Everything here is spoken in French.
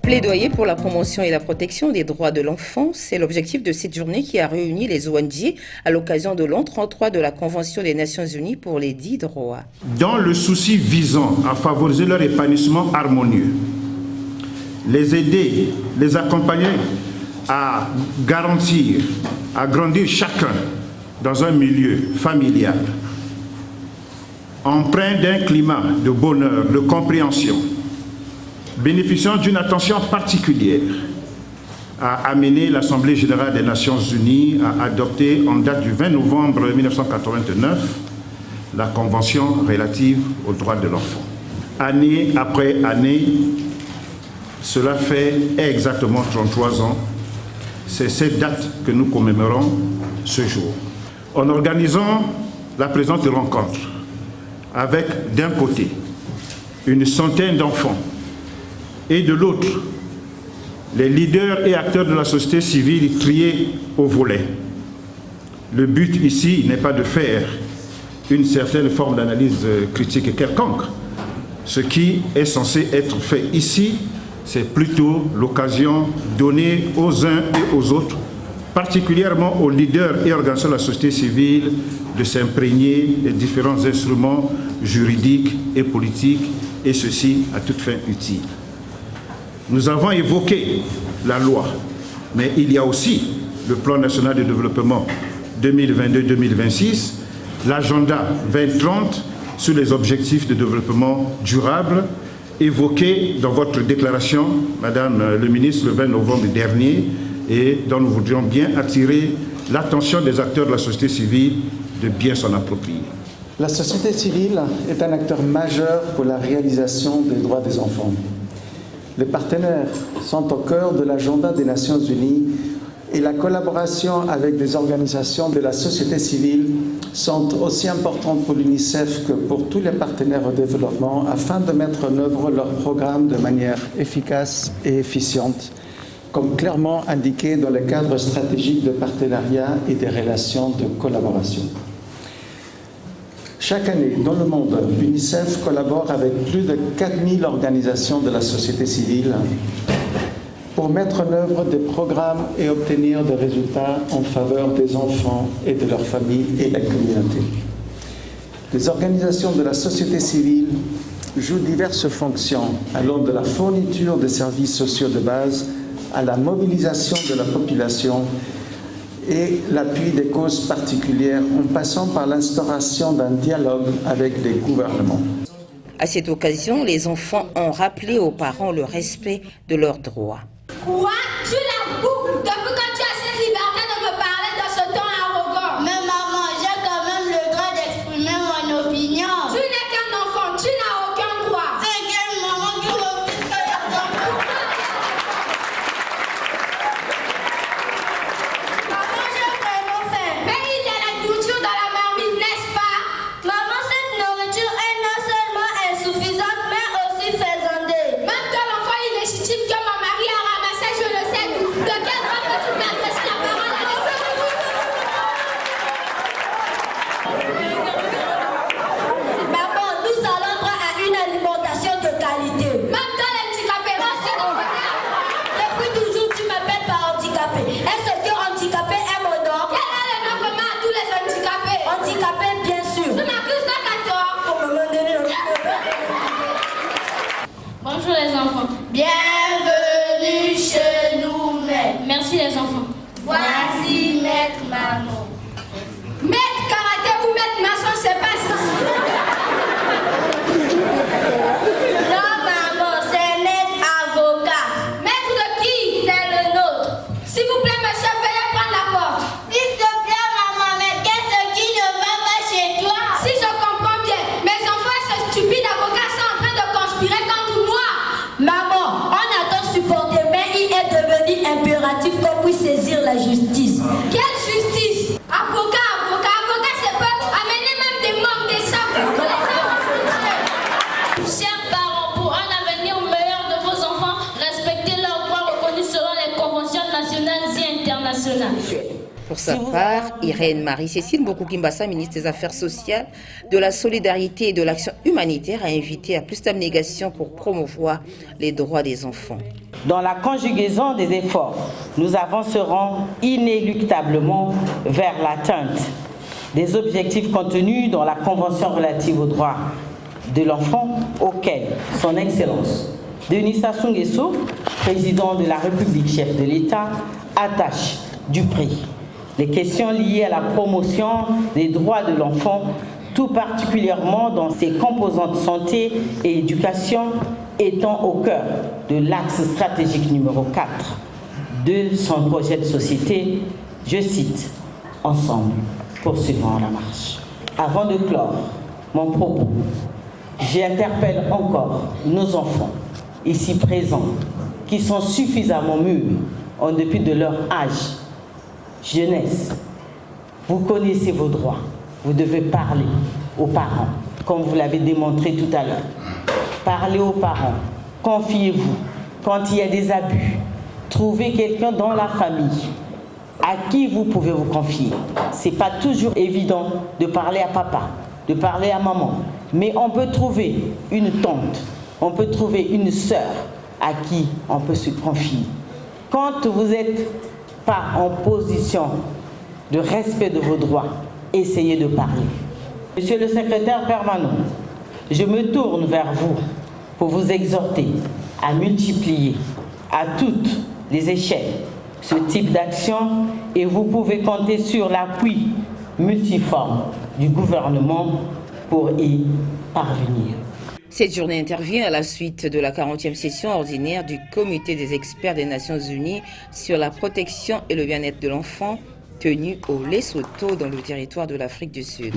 Plaidoyer pour la promotion et la protection des droits de l'enfant, c'est l'objectif de cette journée qui a réuni les ONG à l'occasion de l'an 33 de la Convention des Nations Unies pour les dits droits. Dans le souci visant à favoriser leur épanouissement harmonieux, les aider, les accompagner à garantir, à grandir chacun dans un milieu familial, empreint d'un climat de bonheur, de compréhension, bénéficiant d'une attention particulière, a amené l'Assemblée générale des Nations Unies à adopter en date du 20 novembre 1989 la Convention relative aux droits de l'enfant. Année après année, cela fait exactement 33 ans, c'est cette date que nous commémorons ce jour. En organisant la présente rencontre avec d'un côté une centaine d'enfants et de l'autre, les leaders et acteurs de la société civile triés au volet. Le but ici n'est pas de faire une certaine forme d'analyse critique quelconque. Ce qui est censé être fait ici, c'est plutôt l'occasion donnée aux uns et aux autres, particulièrement aux leaders et organisations de la société civile, de s'imprégner des différents instruments juridiques et politiques, et ceci à toute fin utile. Nous avons évoqué la loi, mais il y a aussi le plan national de développement 2022-2026, l'agenda 2030 sur les objectifs de développement durable, évoqué dans votre déclaration, Madame le ministre, le 20 novembre dernier, et dont nous voudrions bien attirer l'attention des acteurs de la société civile de bien s'en approprier. La société civile est un acteur majeur pour la réalisation des droits des enfants. Les partenaires sont au cœur de l'agenda des Nations Unies et la collaboration avec des organisations de la société civile sont aussi importantes pour l'UNICEF que pour tous les partenaires au développement afin de mettre en œuvre leurs programmes de manière efficace et efficiente, comme clairement indiqué dans le cadre stratégique de partenariat et des relations de collaboration. Chaque année, dans le monde, l'UNICEF collabore avec plus de 4000 organisations de la société civile pour mettre en œuvre des programmes et obtenir des résultats en faveur des enfants et de leurs familles et de la communauté. Les organisations de la société civile jouent diverses fonctions, allant de la fourniture des services sociaux de base à la mobilisation de la population et l'appui des causes particulières en passant par l'instauration d'un dialogue avec les gouvernements. À cette occasion, les enfants ont rappelé aux parents le respect de leurs droits. Quoi? Tu la boucles depuis quand tu as cette liberté de me parler dans ce ton arrogant? Mais maman, j'ai quand même le droit d'exprimer mon opinion. Tu n'es qu'un enfant, tu n'as aucun droit. C'est quelle maman qui m'oblige à la Maman, j'ai vraiment faim. Mais il y a la nourriture dans la marmite, n'est-ce pas? Maman, cette nourriture est non seulement insuffisante, mais aussi faisandée. Même toi, l'enfant illégitime que mon mari a ramassé, je le sais. De quel droit peux-tu m'adresser la parole à l'enfant? Maman, nous allons droit à une alimentation de qualité. Même toi, l'handicapé, reste de côté. Depuis toujours, tu m'appelles par handicapé. Est-ce que handicapé est mon nom? Quel est le nom commun à tous les handicapés? Handicapé, bien sûr. Tu m'accuses donc à tort. Bonjour les enfants. Bienvenue chez nous, maître. Merci les enfants. Voici maître Maman. Maître karaté ou maître maçon, c'est pas ça. Non, maman, c'est maître avocat. Maître de qui? C'est le nôtre. S'il vous plaît, monsieur, veuillez prendre la porte. S'il te plaît, maman, mais qu'est-ce qui ne va pas chez toi? Si je comprends bien, mes enfants et ce stupide avocat sont en train de conspirer contre moi. Maman, sa part, Irène Marie-Cécile Mboko-Kimbassa, ministre des Affaires sociales, de la solidarité et de l'action humanitaire, a invité à plus d'abnégation pour promouvoir les droits des enfants. Dans la conjugaison des efforts, nous avancerons inéluctablement vers l'atteinte des objectifs contenus dans la Convention relative aux droits de l'enfant, auquel son Excellence Denis Sassou Nguesso, président de la République, chef de l'État, attache du prix. Les questions liées à la promotion des droits de l'enfant, tout particulièrement dans ses composantes santé et éducation, étant au cœur de l'axe stratégique numéro 4 de son projet de société, je cite, « Ensemble, poursuivons la marche ». Avant de clore mon propos, j'interpelle encore nos enfants, ici présents, qui sont suffisamment mûrs en dépit de leur âge. Jeunesse, vous connaissez vos droits, vous devez parler aux parents, comme vous l'avez démontré tout à l'heure. Parlez aux parents, confiez-vous quand il y a des abus. Trouvez quelqu'un dans la famille à qui vous pouvez vous confier. Ce n'est pas toujours évident de parler à papa, de parler à maman, mais on peut trouver une tante, on peut trouver une sœur à qui on peut se confier. Quand vous n'êtes pas en position de respect de vos droits, essayez de parler. Monsieur le secrétaire permanent, je me tourne vers vous pour vous exhorter à multiplier à toutes les échelles ce type d'action et vous pouvez compter sur l'appui multiforme du gouvernement pour y parvenir. Cette journée intervient à la suite de la 40e session ordinaire du Comité des experts des Nations Unies sur la protection et le bien-être de l'enfant tenue au Lesotho dans le territoire de l'Afrique du Sud.